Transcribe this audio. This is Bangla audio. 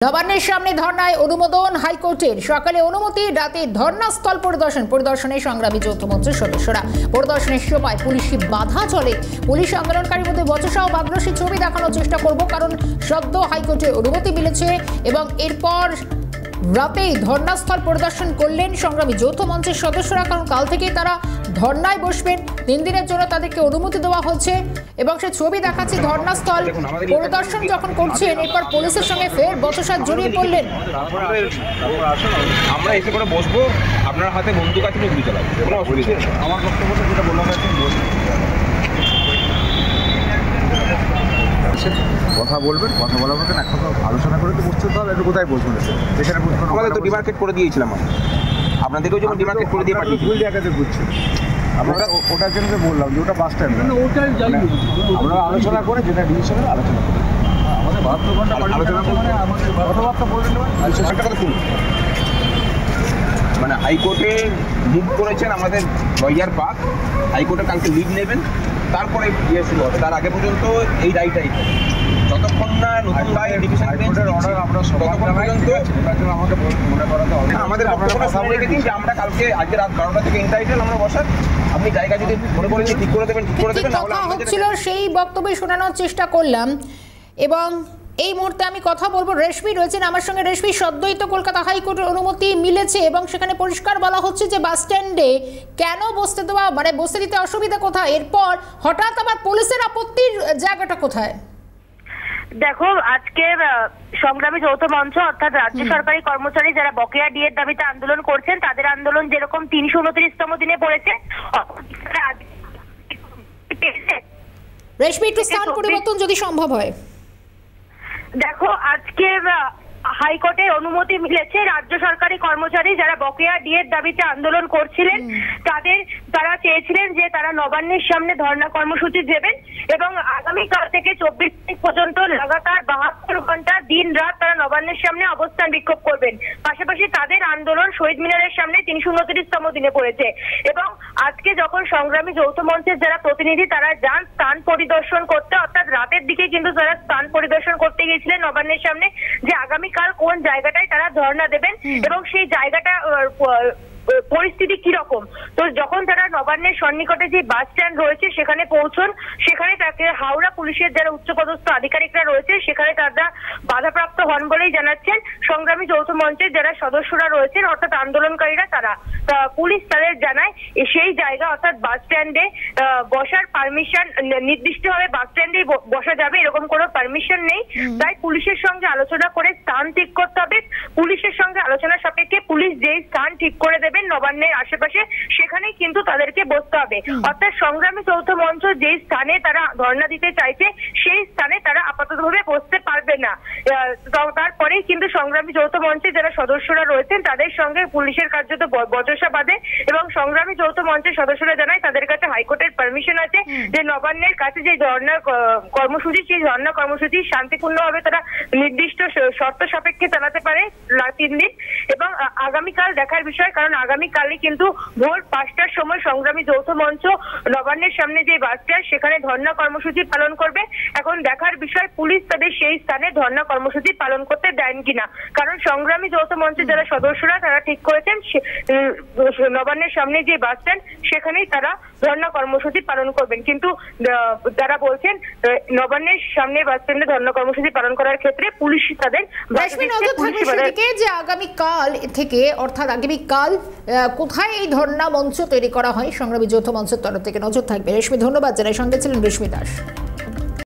নবান্নের সামনে ধর্নায় অনুমোদন হাইকোর্টের। সকালে অনুমতি, রাতে ধর্নাস্থল পরিদর্শনে সংগ্রামী যৌথ মঞ্চের সদস্যরা। পরিদর্শনের সময় পুলিশি বাধা চলে। পুলিশ আন্দোলনকারীর মধ্যে বচসা ও বাদরসী ছবি দেখানোর চেষ্টা করব, কারণ সদ্য হাইকোর্টে অনুমতি মিলেছে। এবং এরপর রাতেই ধর্নাস্থল পরিদর্শন করলেন সংগ্রামী যৌথ মঞ্চের সদস্যরা, কারণ কাল থেকেই তারা ধর্নায় বসবেন। 3 দিনের জন্য তাদেরকে অনুমতি দেওয়া হচ্ছে এবং সে ছবি দেখাচ্ছি। ধর্নাস্থল পরিদর্শন যখন করছেন, এরপর পুলিশের সঙ্গে ফের বচসায় জড়িয়ে পড়লেন। আমরা এসে করে বসবো, আপনার হাতে বন্দুক আছে, গুলি চালাবো, কোনো অসুবিধা নেই। আমার বক্তব্যটা যেটা বললাম, কথা বলবেন, কথা বলার মতন এখন আলোচনা করে তো বুঝতে হবে একটু কোথায় বসবেন। এখানে আমাদের তো ডিমার্কেট করে দিয়েছিলাম, আপনাদেরকেও যখন ডিমার্কেট করে দিয়ে পাঠিয়েছি, ভুল জায়গাতে বুঝছি। আমরা ওটার জন্য বললাম যে ওটা বাস স্ট্যান্ড, আমরা আলোচনা করে যেটা ডিসিশন আলোচনা করি। আমাদের 72 ঘন্টা আলোচনা করে আমাদের কথাবার্তা বললেন। মানে হাইকোর্টে মুভ করেছেন আমাদের লয়ার পাক, হাইকোর্টে কালকে লিভ নেবেন, তারপরে ইয়ে শুরু হবে। তার আগে পর্যন্ত এই রাইটাই যতক্ষণ না নতুন রায় ডিভিশন বেঞ্চের অর্ডার আমরা ততক্ষণ পর্যন্ত আমাকে মনে করাতে হবে। আমাদের আপনারা সামনে রেখে দিন যে আমরা কালকে আজকে রাত 12টা থেকে ইনটাইটেল আমরা বসার। আপনি জায়গা যদি মনে করেন ঠিক করে দেবেন, ঠিক করে দেবেন। কথা হচ্ছিল সেই বক্তব্য শোনানোর চেষ্টা করলাম। এবং এই মুহূর্তে আমি কথা বলবো, রেশমি রয়েছেন আমার সঙ্গে। রেশমি, সদ্যই তো কলকাতা হাইকোর্টের অনুমতি মিলেছে এবং সেখানে পরিষ্কার বলা হচ্ছে যে বাস স্ট্যান্ডে কেন বসতে দেওয়া, মানে বসতে দিতে অসুবিধা কোথায়? এরপর হঠাৎ আবার পুলিশের আপত্তির জায়গাটা কোথায়? দেখো, আজকে সংগ্রামী যৌথ মঞ্চ অর্থাৎ রাজ্য সরকারি কর্মচারী যারা বকেয়া ডিএর দাবিতে আন্দোলন করছেন, তাদের আন্দোলন যেরকম 329তম দিনে পড়েছে। রেশমি, একটু স্থান পরিবর্তন যদি সম্ভব হয়। দেখো, আজকে হাইকোর্টে অনুমতি মিলেছে। রাজ্য সরকারি কর্মচারী যারা বকেয়া ডিএর দাবিতে আন্দোলন করছিলেন, তারা চেয়েছিলেন যে তারা নবান্নের সামনে ধর্ণা কর্মসূচি দেবেন এবং আগামীকাল থেকে 24 তারিখ পর্যন্ত লাগাতার 72 ঘন্টা দিন রাত তারা নবান্নের সামনে অবস্থান বিক্ষোভ করবেন। পাশাপাশি তাদের আন্দোলন শহীদ মিনারের সামনে 329তম দিনে পড়েছে। এবং আজকে যখন সংগ্রামী যৌথ মঞ্চের যারা প্রতিনিধি তারা যান স্থান পরিদর্শন করতে, অর্থাৎ রাতের দিকে কিন্তু তারা স্থান পরিদর্শন করতে গিয়েছিলেন নবান্নের সামনে, যে আগামীকাল কোন জায়গাটায় তারা ধর্ণা দেবেন এবং সেই জায়গাটা পরিস্থিতি কিরকম। তো যখন তারা নবান্নের সন্নিকটে যে বাস স্ট্যান্ড রয়েছে সেখানে পৌঁছন, সেখানে তাকে হাওড়া পুলিশের যারা উচ্চপদস্থ আধিকারিকরা রয়েছে সেখানে তারা বাধাপ্রাপ্ত হন বলেই জানাচ্ছেন সংগ্রামী যৌথ মঞ্চের যারা সদস্যরা রয়েছেন, অর্থাৎ আন্দোলনকারীরা। তারা পুলিশ তাদের জানায় সেই জায়গা অর্থাৎ বাস স্ট্যান্ডে বসার পারমিশন নির্দিষ্টভাবে বাস স্ট্যান্ডেই বসা যাবে এরকম কোনো পারমিশন নেই। তাই পুলিশের সঙ্গে আলোচনা করে স্থান ঠিক করতে হবে। পুলিশের সঙ্গে আলোচনা সাপেক্ষে পুলিশ যেই স্থান ঠিক করে দেবে নবান্নের আশেপাশে, সেখানেই কিন্তু তাদেরকে বসতে হবে। অর্থাৎ সংগ্রামী যৌথ মঞ্চ যেই স্থানে তারা ধর্ণা দিতে চাইছে সেই স্থানে তারা আপাততভাবে বসতে পারবে না। তারপরেই কিন্তু সংগ্রামী যৌথ মঞ্চের যারা সদস্যরা রয়েছেন তাদের সঙ্গে পুলিশের কার্যত বচসা বাঁধে এবং সংগ্রামী যৌথ মঞ্চের সদস্যরা জানায় তাদের কাছে হাইকোর্টের পারমিশন আছে যে নবান্নের কাছে যে ধর্ণা কর্মসূচি, সেই ধর্ণা কর্মসূচি শান্তিপূর্ণভাবে তারা নির্দিষ্ট শর্ত সাপেক্ষে চালাতে পারে 3 দিন। এবং আগামীকাল দেখার বিষয়, কারণ আগামীকালই কিন্তু ভোর 5টার সময় সংগ্রামী যৌথ মঞ্চ নবান্নের সামনে যে বাস স্ট্যান্ড সেখানে ধর্ণা কর্মসূচি পালন করবে। এখন দেখার বিষয় পুলিশ তাদের সেই স্থানে ধর্ণা কর্মসূচি পালন করতে দেন কিনা, কারণ সংগ্রামী যৌথ মঞ্চের যারা সদস্যরা তারা ঠিক করেছেন নবান্নের সামনে যে বাস স্ট্যান্ড সেখানেই তারা ধর্ণা কর্মসূচি পালন করবেন। কিন্তু যারা বলছেন নবান্নের সামনে বাস স্ট্যান্ডে ধর্ণা কর্মসূচি পালন করার ক্ষেত্রে পুলিশ তাদের যে আগামীকাল থেকে, অর্থাৎ আগামীকাল কোথায় এই ধর্ণা মঞ্চ তৈরি করা হয় সংগ্রামী যৌথ মঞ্চের তরফ থেকে নজর থাকবে। রেশমি, ধন্যবাদ। যারা সঙ্গে ছিলেন রেশমি দাস।